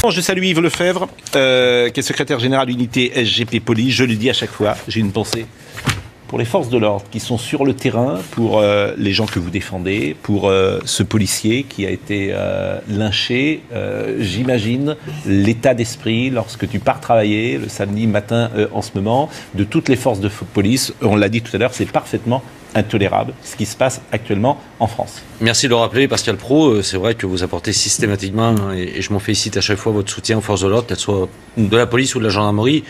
Je salue Yves Lefebvre, qui est secrétaire général d'unité SGP Police. Je le dis à chaque fois, j'ai une pensée pour les forces de l'ordre qui sont sur le terrain, pour les gens que vous défendez, pour ce policier qui a été lynché. J'imagine l'état d'esprit lorsque tu pars travailler le samedi matin en ce moment, de toutes les forces de police. On l'a dit tout à l'heure, c'est parfaitement intolérable ce qui se passe actuellement en France. Merci de le rappeler, Pascal Praud. C'est vrai que vous apportez systématiquement, et je m'en félicite à chaque fois, votre soutien aux forces de l'ordre, qu'elles soient de la police ou de la gendarmerie.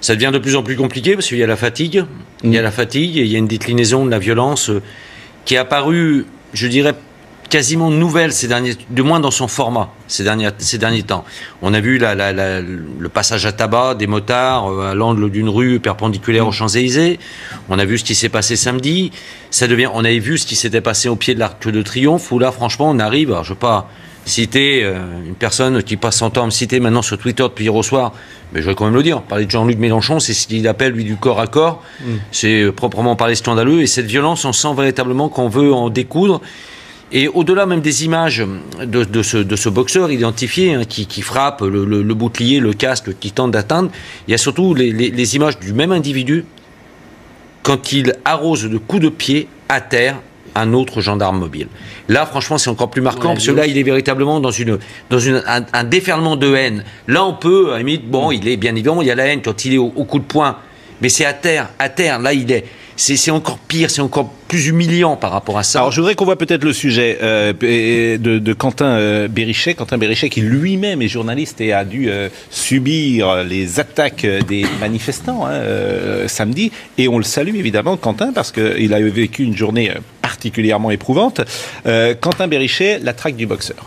Ça devient de plus en plus compliqué parce qu'il y a la fatigue. Il y a la fatigue et il y a une déclinaison de la violence qui est apparue, je dirais, quasiment nouvelle du moins dans son format ces derniers temps. On a vu le passage à tabac des motards à l'angle d'une rue perpendiculaire aux Champs-Élysées. On a vu ce qui s'est passé samedi. On avait vu ce qui s'était passé au pied de l'Arc de Triomphe, où là, franchement, on arrive. Alors, je ne veux pas citer une personne qui passe son temps à me citer maintenant sur Twitter depuis hier au soir, mais je vais quand même le dire. Parler de Jean-Luc Mélenchon, c'est ce qu'il appelle, lui, du corps à corps. C'est proprement parler scandaleux. Et cette violence, on sent véritablement qu'on veut en découdre. Et au-delà même des images de ce boxeur identifié qui frappe le bouclier, le casque, qui tente d'atteindre, il y a surtout les images du même individu quand il arrose de coups de pied à terre un autre gendarme mobile. Là, franchement, c'est encore plus marquant, parce que là, il est véritablement dans un déferlement de haine. Là, on peut, à la limite, bon, il est bien évidemment, il y a la haine quand il est au coup de poing, mais c'est à terre, là, il est... C'est encore pire, c'est encore plus humiliant par rapport à ça. Alors je voudrais qu'on voit peut-être le sujet de Quentin Berichet. Quentin Berichet qui lui-même est journaliste et a dû subir les attaques des manifestants samedi. Et on le salue évidemment, Quentin, parce qu'il a vécu une journée particulièrement éprouvante. Quentin Berichet, la traque du boxeur.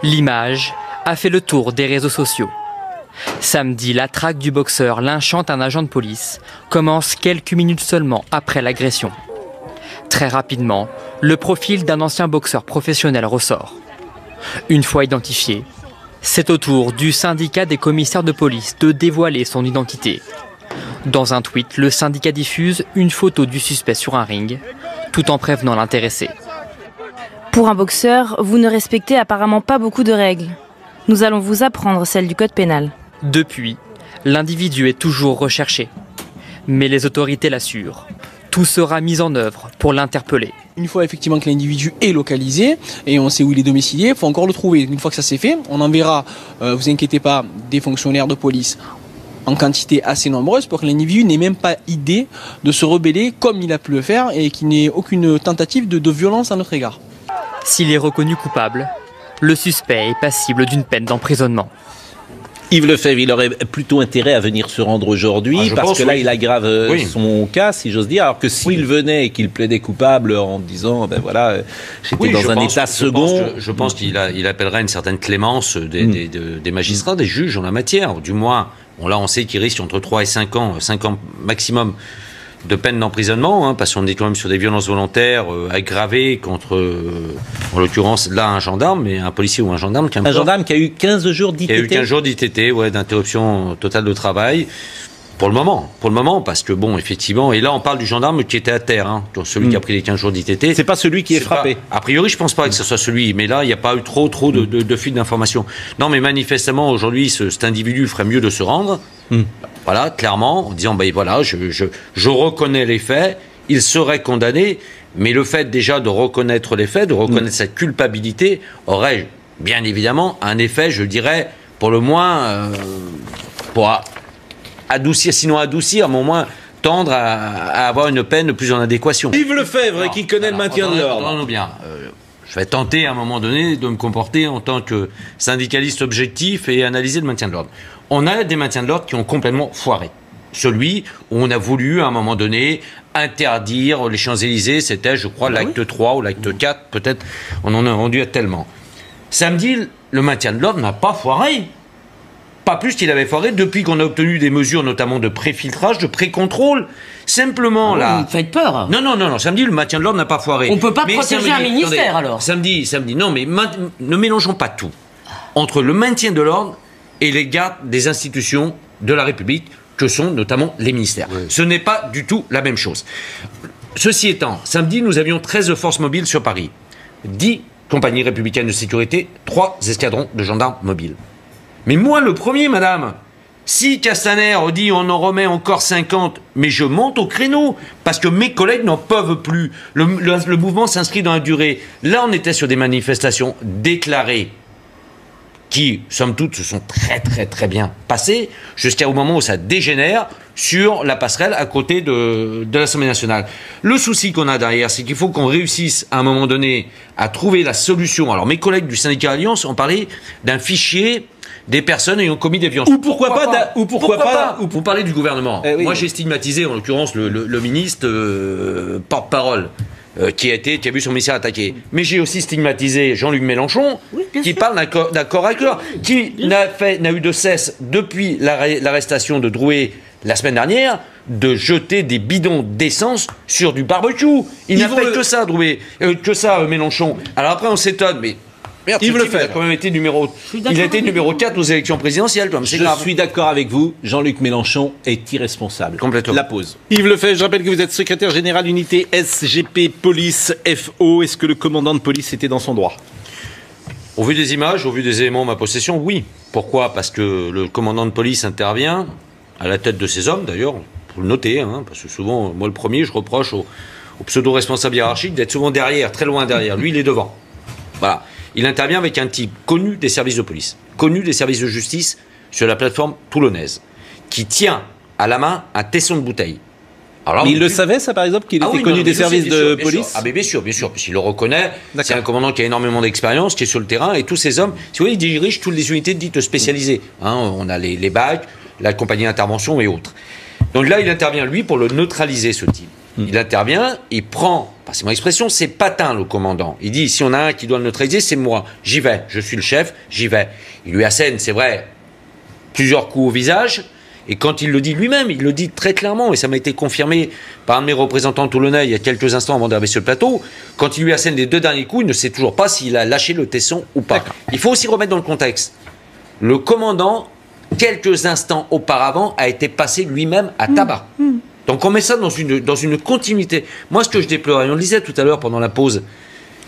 L'image a fait le tour des réseaux sociaux. Samedi, la traque du boxeur lynchant un agent de police commence quelques minutes seulement après l'agression. Très rapidement, le profil d'un ancien boxeur professionnel ressort. Une fois identifié, c'est au tour du syndicat des commissaires de police de dévoiler son identité. Dans un tweet, le syndicat diffuse une photo du suspect sur un ring, tout en prévenant l'intéressé. Pour un boxeur, vous ne respectez apparemment pas beaucoup de règles. Nous allons vous apprendre celles du code pénal. Depuis, l'individu est toujours recherché. Mais les autorités l'assurent. Tout sera mis en œuvre pour l'interpeller. Une fois effectivement que l'individu est localisé et on sait où il est domicilié, il faut encore le trouver. Une fois que ça c'est fait, on enverra, vous inquiétez pas, des fonctionnaires de police en quantité assez nombreuse pour que l'individu n'ait même pas idée de se rebeller comme il a pu le faire et qu'il n'ait aucune tentative de violence à notre égard. S'il est reconnu coupable, le suspect est passible d'une peine d'emprisonnement. Yves Lefebvre, il aurait plutôt intérêt à venir se rendre aujourd'hui, parce que là, il aggrave son cas, si j'ose dire, alors que s'il venait et qu'il plaidait coupable en disant, ben voilà, j'étais dans un état second... Je pense qu'il appellerait une certaine clémence des magistrats, des juges en la matière. Du moins, là, on sait qu'il risque entre 3 et 5 ans maximum de peine d'emprisonnement, parce qu'on est quand même sur des violences volontaires aggravées contre, en l'occurrence, là, un gendarme, mais un policier ou un gendarme. Un gendarme qui a eu 15 jours d'ITT. Qui a eu 15 jours d'ITT, d'interruption totale de travail. Pour le moment, parce que bon, effectivement, et là on parle du gendarme qui était à terre, celui qui a pris les 15 jours d'ITT. C'est pas celui qui est frappé. A priori, je pense pas que ce soit celui, mais là, il n'y a pas eu trop de fuite d'informations. Non, mais manifestement, aujourd'hui, cet individu ferait mieux de se rendre, voilà, clairement, en disant, ben voilà, je reconnais les faits, il serait condamné, mais le fait déjà de reconnaître les faits, de reconnaître sa culpabilité, aurait bien évidemment un effet, je dirais, pour le moins, pour adoucir, sinon adoucir, mais au moins tendre à avoir une peine plus en adéquation. Yves Lefebvre, qui connaît le maintien de l'ordre. Entendons bien. Je vais tenter à un moment donné de me comporter en tant que syndicaliste objectif et analyser le maintien de l'ordre. On a des maintiens de l'ordre qui ont complètement foiré. Celui où on a voulu, à un moment donné, interdire les Champs-Élysées, c'était, je crois, l'acte 3 ou l'acte 4, peut-être, on en a rendu à tellement. Samedi, le maintien de l'ordre n'a pas foiré. Pas plus qu'il avait foiré depuis qu'on a obtenu des mesures, notamment de pré-filtrage, de pré-contrôle. Simplement, là... Vous me faites peur. Non. Samedi, le maintien de l'ordre n'a pas foiré. On ne peut pas protéger un ministère, alors. Samedi. Non, mais ne mélangeons pas tout. Entre le maintien de l'ordre et les gardes des institutions de la République, que sont notamment les ministères. Oui. Ce n'est pas du tout la même chose. Ceci étant, samedi, nous avions 13 forces mobiles sur Paris. 10 compagnie républicaine de sécurité, 3 escadrons de gendarmes mobiles. Mais moi, le premier, madame, si Castaner dit on en remet encore 50, mais je monte au créneau, parce que mes collègues n'en peuvent plus. Le mouvement s'inscrit dans la durée. Là, on était sur des manifestations déclarées, qui, somme toute, se sont très bien passées, jusqu'au moment où ça dégénère sur la passerelle à côté de l'Assemblée nationale. Le souci qu'on a derrière, c'est qu'il faut qu'on réussisse, à un moment donné, à trouver la solution. Alors, mes collègues du syndicat Alliance ont parlé d'un fichier des personnes ayant commis des violences. Ou pourquoi pas. Vous parlez du gouvernement. Oui. Moi, j'ai stigmatisé, en l'occurrence, le ministre porte-parole qui a vu son ministère attaqué. Mais j'ai aussi stigmatisé Jean-Luc Mélenchon, qui parle d'un corps à corps, qui n'a eu de cesse, depuis l'arrestation de Drouet la semaine dernière, de jeter des bidons d'essence sur du barbecue. Il n'a fait que ça, Drouet, Mélenchon. Alors après, on s'étonne, mais... Merde, il a quand même été numéro 4 aux élections présidentielles. Je suis d'accord avec vous, Jean-Luc Mélenchon est irresponsable. Complètement. La pause. Yves Lefebvre, je rappelle que vous êtes secrétaire général unité SGP Police FO. Est-ce que le commandant de police était dans son droit? Au vu des images, au vu des éléments en ma possession, oui. Pourquoi? Parce que le commandant de police intervient à la tête de ses hommes, d'ailleurs, faut le noter, hein, parce que souvent, moi le premier, je reproche aux pseudo-responsables hiérarchiques d'être souvent derrière, très loin derrière. Lui, il est devant. Voilà. Il intervient avec un type connu des services de police, connu des services de justice sur la plateforme toulonnaise, qui tient à la main un tesson de bouteille. Alors, mais il le savait, ça, par exemple, qu'il était connu des services de police? Ah, mais bien sûr, puisqu'il le reconnaît. C'est un commandant qui a énormément d'expérience, qui est sur le terrain, et tous ces hommes, si vous voyez, ils dirigent toutes les unités dites spécialisées. Hein, on a les BAC, la compagnie d'intervention et autres. Donc là, il intervient, lui, pour le neutraliser, ce type. Il intervient, il prend, passez-moi l'expression, c'est patin, le commandant. Il dit, si on a un qui doit le neutraliser, c'est moi. J'y vais, je suis le chef, j'y vais. Il lui assène, c'est vrai, plusieurs coups au visage. Et quand il le dit lui-même, il le dit très clairement, et ça m'a été confirmé par un de mes représentants toulonnais il y a quelques instants avant d'arriver sur le plateau, quand il lui assène les 2 derniers coups, il ne sait toujours pas s'il a lâché le tesson ou pas. Il faut aussi remettre dans le contexte. Le commandant, quelques instants auparavant, a été passé lui-même à tabac. Donc on met ça dans une continuité. Moi, ce que je déplore, et on le disait tout à l'heure pendant la pause,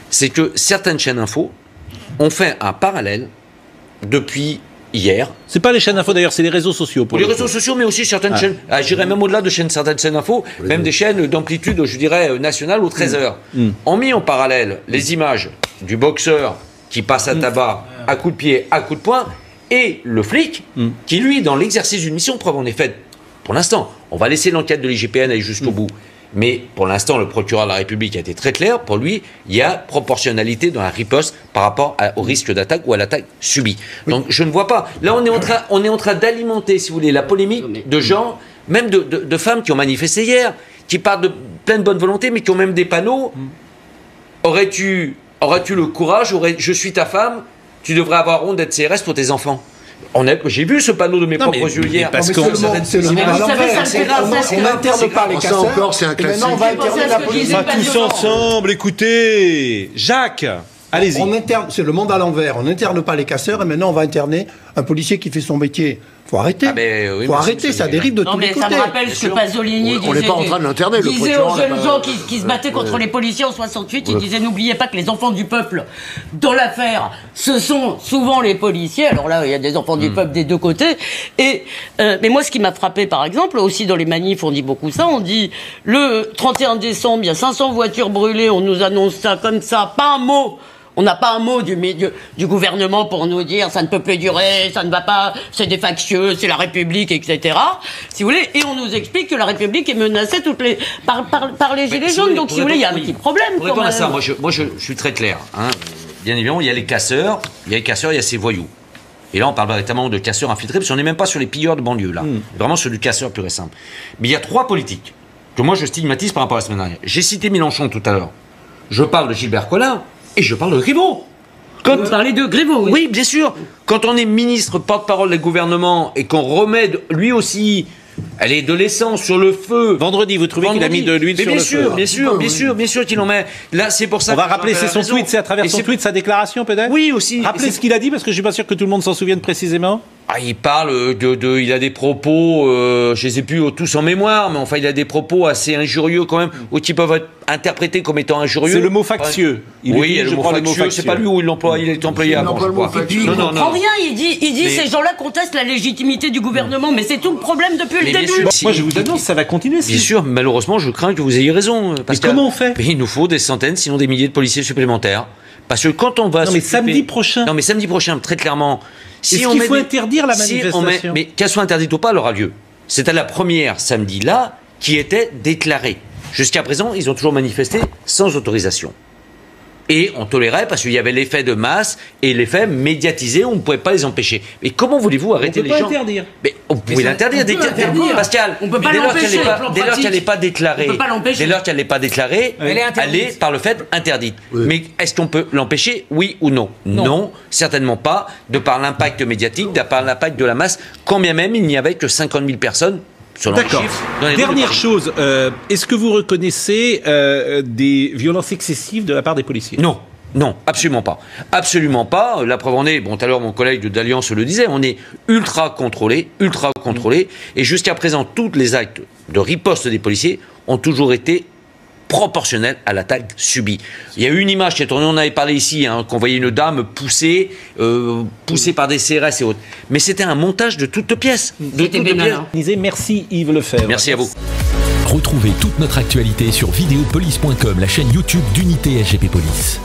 c'est que certaines chaînes info ont fait un parallèle depuis hier. C'est pas les chaînes info d'ailleurs, c'est les réseaux sociaux. Pour les réseaux sociaux, mais aussi certaines chaînes. J'irais même au-delà de certaines chaînes info, même des chaînes d'amplitude, je dirais, nationale aux 13 heures. Ont mis en parallèle les images du boxeur qui passe à tabac, à coups de pied, à coups de poing, et le flic qui, lui, dans l'exercice d'une mission, preuve en est faite. Pour l'instant, on va laisser l'enquête de l'IGPN aller jusqu'au bout. Mais pour l'instant, le procureur de la République a été très clair. Pour lui, il y a proportionnalité dans la riposte par rapport au risque d'attaque ou à l'attaque subie. Donc je ne vois pas. Là, on est en train d'alimenter, si vous voulez, la polémique de gens, même de femmes qui ont manifesté hier, qui parlent de pleine bonne volonté, mais qui ont même des panneaux. Aurais-tu le courage, je suis ta femme, tu devrais avoir honte d'être CRS pour tes enfants. J'ai vu ce panneau de mes propres yeux hier. Parce que c'est le monde à l'envers. On n'interne pas les casseurs. Encore, c'est un classique. Maintenant, on va interner la police. Pas tous ensemble, écoutez. Jacques, allez-y. C'est le monde à l'envers. On n'interne pas les casseurs et maintenant on va interner un policier qui fait son métier. Faut arrêter. Faut arrêter, ça dérive de tous les côtés. Ça me rappelle ce que Pasolini disait. On n'est pas en train de l'interner. Il disait aux jeunes gens qui se battaient contre les policiers en 68, il disait n'oubliez pas que les enfants du peuple, dans l'affaire, ce sont souvent les policiers. Alors là, il y a des enfants du peuple des deux côtés. Mais moi, ce qui m'a frappé, par exemple, aussi dans les manifs, on dit beaucoup ça, on dit le 31 décembre, il y a 500 voitures brûlées, on nous annonce ça comme ça, pas un mot. On n'a pas un mot du gouvernement pour nous dire ça ne peut plus durer, ça ne va pas, c'est des factieux, c'est la République, etc. Si vous voulez, et on nous explique que la République est menacée par les gilets jaunes. Donc, si vous voulez, il y a un petit problème. Pour répondre à ça, moi je suis très clair. Hein. Bien évidemment, il y a les casseurs, il y a ces voyous. Et là, on parle véritablement de casseurs infiltrés, parce qu'on n'est même pas sur les pilleurs de banlieue, là. Vraiment sur du casseur pur et simple. Mais il y a 3 politiques que moi je stigmatise par rapport à la semaine dernière. J'ai cité Mélenchon tout à l'heure. Je parle de Gilbert Collin. Et je parle de Griveaux. Vous parlez de Griveaux, oui. Oui, bien sûr. Quand on est ministre, porte-parole du gouvernement, et qu'on remet lui aussi, elle est de l'essence sur le feu. Vendredi, vous trouvez qu'il a mis de l'huile sur le feu? Bien sûr qu'il en met. Là, c'est pour ça. On va rappeler, c'est son tweet, c'est à travers son tweet, sa déclaration peut-être? Oui, aussi. Rappelez ce qu'il a dit, parce que je suis pas sûr que tout le monde s'en souvienne précisément. il parle il a des propos, je les ai plus tous en mémoire, mais enfin il a des propos assez injurieux quand même, ou qui peuvent être interprétés comme étant injurieux. C'est le mot factieux. Oui, le mot factieux, c'est pas lui où il l'emploie, il est employé avant, je crois. Et puis il comprend rien, il dit ces gens-là contestent la légitimité du gouvernement, mais c'est tout le problème depuis le début. Moi je vous annonce, ça va continuer. Bien sûr, malheureusement, je crains que vous ayez raison. Mais comment on fait? Il nous faut des centaines, sinon des milliers de policiers supplémentaires. Parce que quand on va... Non mais samedi prochain. Non mais samedi prochain, très clairement... Est-ce qu'il faut interdire la manifestation? Mais qu'elle soit interdite ou pas, elle aura lieu. C'était la première samedi-là qui était déclarée. Jusqu'à présent, ils ont toujours manifesté sans autorisation. Et on tolérait parce qu'il y avait l'effet de masse et l'effet médiatisé, on ne pouvait pas les empêcher. Mais comment voulez-vous arrêter les gens? On peut pas interdire. Mais on pouvait l'interdire. Pascal, on peut pas l'empêcher. Dès lors qu'elle n'est pas déclarée, elle est par le fait interdite. Oui. Mais est-ce qu'on peut l'empêcher, oui ou non? Non, certainement pas, de par l'impact médiatique, de par l'impact de la masse, quand bien même il n'y avait que 50 000 personnes. D'accord. Dernière chose, est-ce que vous reconnaissez des violences excessives de la part des policiers? Non. Non, absolument pas. Absolument pas. La preuve en est, bon, tout à l'heure mon collègue d'Alliance le disait, on est ultra contrôlé, et jusqu'à présent, tous les actes de riposte des policiers ont toujours été proportionnel à l'attaque subie. Il y a eu une image qui est tournée, on avait parlé ici, qu'on voyait une dame poussée par des CRS et autres. Mais c'était un montage de toutes pièces. Merci Yves Lefebvre. Merci à vous. Retrouvez toute notre actualité sur videopolice.com, la chaîne YouTube d'Unité SGP Police.